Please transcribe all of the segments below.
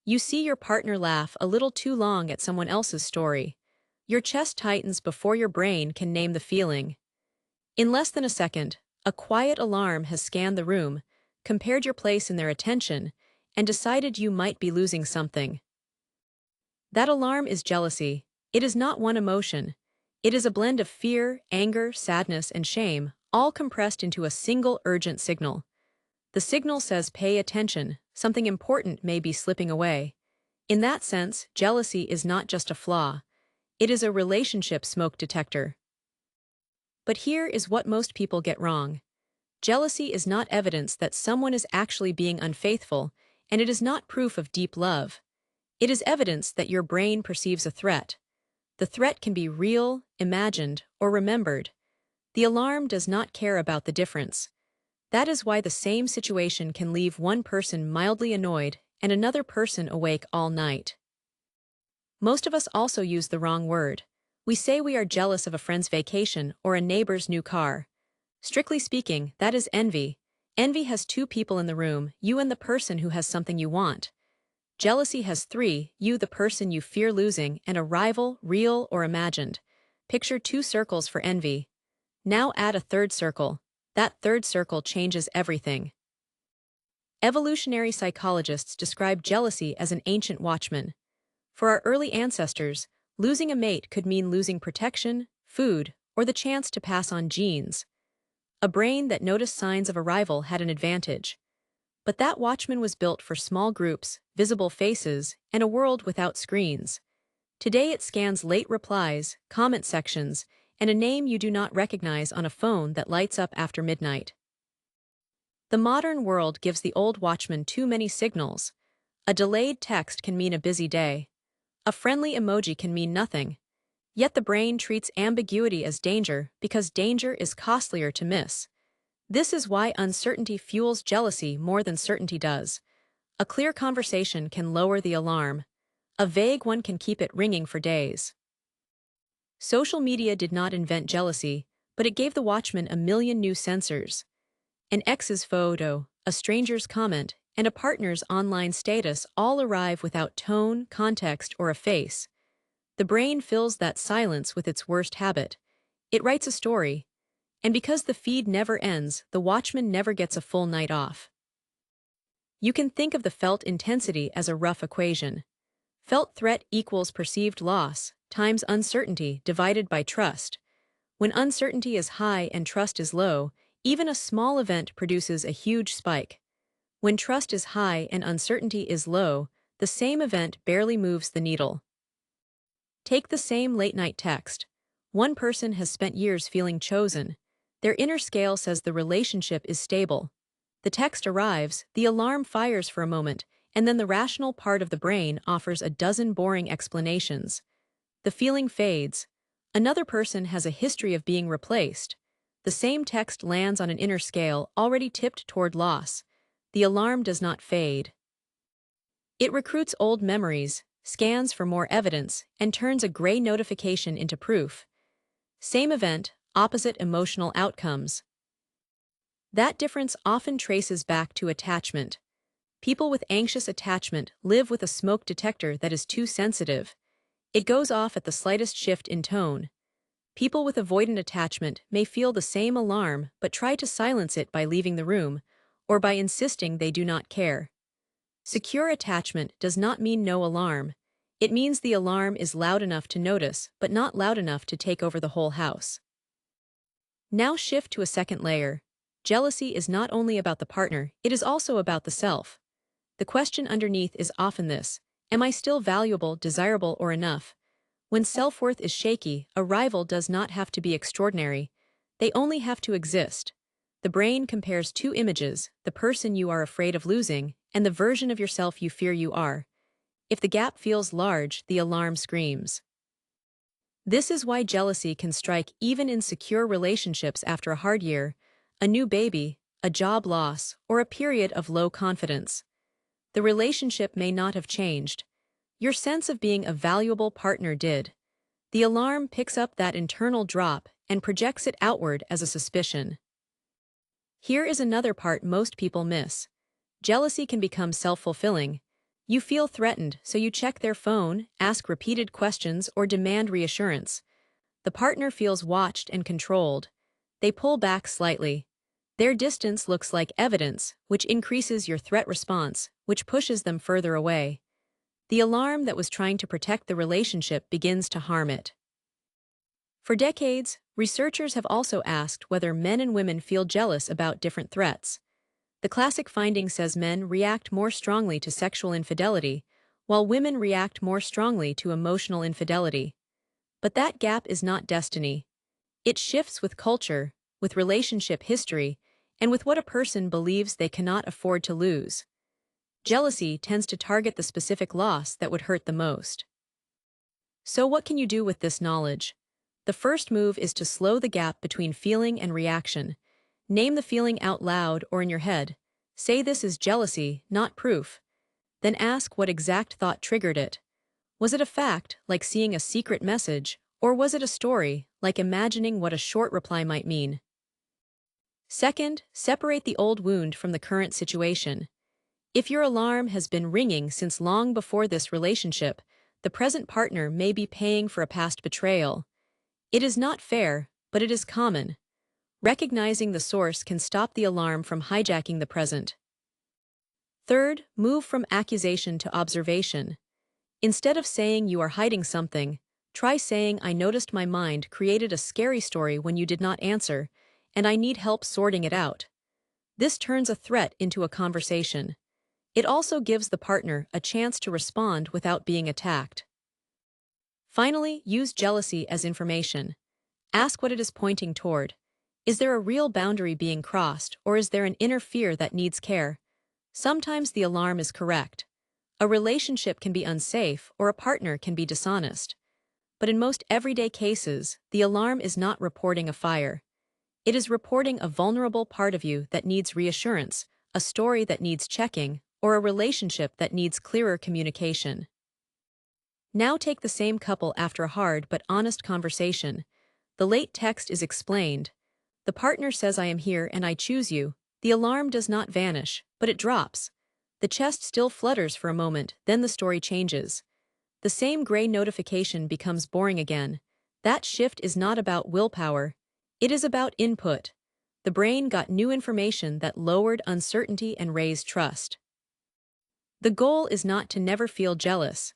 You see your partner laugh a little too long at someone else's story. Your chest tightens before your brain can name the feeling. In less than a second, a quiet alarm has scanned the room, compared your place in their attention, and decided you might be losing something. That alarm is jealousy. It is not one emotion. It is a blend of fear, anger, sadness, and shame, all compressed into a single urgent signal. The signal says pay attention, something important may be slipping away. In that sense, jealousy is not just a flaw. It is a relationship smoke detector. But here is what most people get wrong. Jealousy is not evidence that someone is actually being unfaithful, and it is not proof of deep love. It is evidence that your brain perceives a threat. The threat can be real, imagined, or remembered. The alarm does not care about the difference. That is why the same situation can leave one person mildly annoyed and another person awake all night. Most of us also use the wrong word. We say we are jealous of a friend's vacation or a neighbor's new car. Strictly speaking, that is envy. Envy has two people in the room, you and the person who has something you want. Jealousy has three, you, the person you fear losing, and a rival, real or imagined. Picture two circles for envy. Now add a third circle. That third circle changes everything. Evolutionary psychologists describe jealousy as an ancient watchman. For our early ancestors, losing a mate could mean losing protection, food, or the chance to pass on genes. A brain that noticed signs of a rival had an advantage. But that watchman was built for small groups, visible faces, and a world without screens. Today it scans late replies, comment sections, and a name you do not recognize on a phone that lights up after midnight. The modern world gives the old watchman too many signals. A delayed text can mean a busy day. A friendly emoji can mean nothing. Yet the brain treats ambiguity as danger because danger is costlier to miss. This is why uncertainty fuels jealousy more than certainty does. A clear conversation can lower the alarm. A vague one can keep it ringing for days. Social media did not invent jealousy, but it gave the watchman a million new sensors. An ex's photo, a stranger's comment, and a partner's online status all arrive without tone, context, or a face. The brain fills that silence with its worst habit. It writes a story. And because the feed never ends, the watchman never gets a full night off. You can think of the felt intensity as a rough equation. Felt threat equals perceived loss times uncertainty divided by trust. When uncertainty is high and trust is low, even a small event produces a huge spike. When trust is high and uncertainty is low, the same event barely moves the needle. Take the same late-night text. One person has spent years feeling chosen. Their inner scale says the relationship is stable. The text arrives, the alarm fires for a moment, and then the rational part of the brain offers a dozen boring explanations. The feeling fades. Another person has a history of being replaced. The same text lands on an inner scale already tipped toward loss. The alarm does not fade. It recruits old memories, scans for more evidence, and turns a gray notification into proof. Same event, opposite emotional outcomes. That difference often traces back to attachment. People with anxious attachment live with a smoke detector that is too sensitive. It goes off at the slightest shift in tone. People with avoidant attachment may feel the same alarm but try to silence it by leaving the room, or by insisting they do not care. Secure attachment does not mean no alarm. It means the alarm is loud enough to notice, but not loud enough to take over the whole house. Now shift to a second layer. Jealousy is not only about the partner, it is also about the self. The question underneath is often this: am I still valuable, desirable, or enough? When self-worth is shaky, a rival does not have to be extraordinary. They only have to exist. The brain compares two images, the person you are afraid of losing, and the version of yourself you fear you are. If the gap feels large, the alarm screams. This is why jealousy can strike even in secure relationships after a hard year, a new baby, a job loss, or a period of low confidence. The relationship may not have changed. Your sense of being a valuable partner did. The alarm picks up that internal drop and projects it outward as a suspicion. Here is another part most people miss. Jealousy can become self-fulfilling. You feel threatened, so you check their phone, ask repeated questions, or demand reassurance. The partner feels watched and controlled. They pull back slightly. Their distance looks like evidence, which increases your threat response, which pushes them further away. The alarm that was trying to protect the relationship begins to harm it. For decades, researchers have also asked whether men and women feel jealous about different threats. The classic finding says men react more strongly to sexual infidelity, while women react more strongly to emotional infidelity. But that gap is not destiny. It shifts with culture, with relationship history, and with what a person believes they cannot afford to lose. Jealousy tends to target the specific loss that would hurt the most. So what can you do with this knowledge? The first move is to slow the gap between feeling and reaction. Name the feeling out loud or in your head. Say this is jealousy, not proof. Then ask what exact thought triggered it. Was it a fact, like seeing a secret message, or was it a story, like imagining what a short reply might mean? Second, separate the old wound from the current situation. If your alarm has been ringing since long before this relationship, the present partner may be paying for a past betrayal. It is not fair, but it is common. Recognizing the source can stop the alarm from hijacking the present. Third, move from accusation to observation. Instead of saying you are hiding something, try saying I noticed my mind created a scary story when you did not answer, and I need help sorting it out. This turns a threat into a conversation. It also gives the partner a chance to respond without being attacked. Finally, use jealousy as information. Ask what it is pointing toward. Is there a real boundary being crossed, or is there an inner fear that needs care? Sometimes the alarm is correct. A relationship can be unsafe, or a partner can be dishonest. But in most everyday cases, the alarm is not reporting a fire. It is reporting a vulnerable part of you that needs reassurance, a story that needs checking, or a relationship that needs clearer communication. Now take the same couple after a hard but honest conversation. The late text is explained. The partner says I am here and I choose you. The alarm does not vanish, but it drops. The chest still flutters for a moment, then the story changes. The same gray notification becomes boring again. That shift is not about willpower. It is about input. The brain got new information that lowered uncertainty and raised trust. The goal is not to never feel jealous.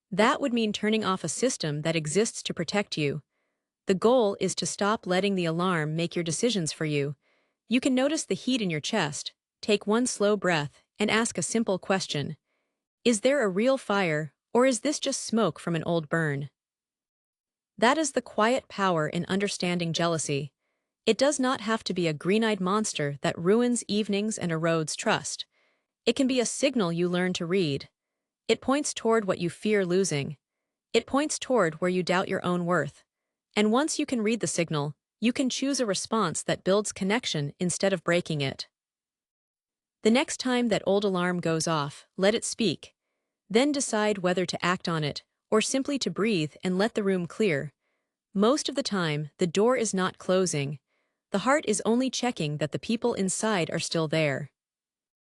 That would mean turning off a system that exists to protect you. The goal is to stop letting the alarm make your decisions for you. You can notice the heat in your chest, take one slow breath, and ask a simple question. Is there a real fire, or is this just smoke from an old burn? That is the quiet power in understanding jealousy. It does not have to be a green-eyed monster that ruins evenings and erodes trust. It can be a signal you learn to read. It points toward what you fear losing. It points toward where you doubt your own worth. And once you can read the signal, you can choose a response that builds connection instead of breaking it. The next time that old alarm goes off, let it speak. Then decide whether to act on it, or simply to breathe and let the room clear. Most of the time, the door is not closing. The heart is only checking that the people inside are still there.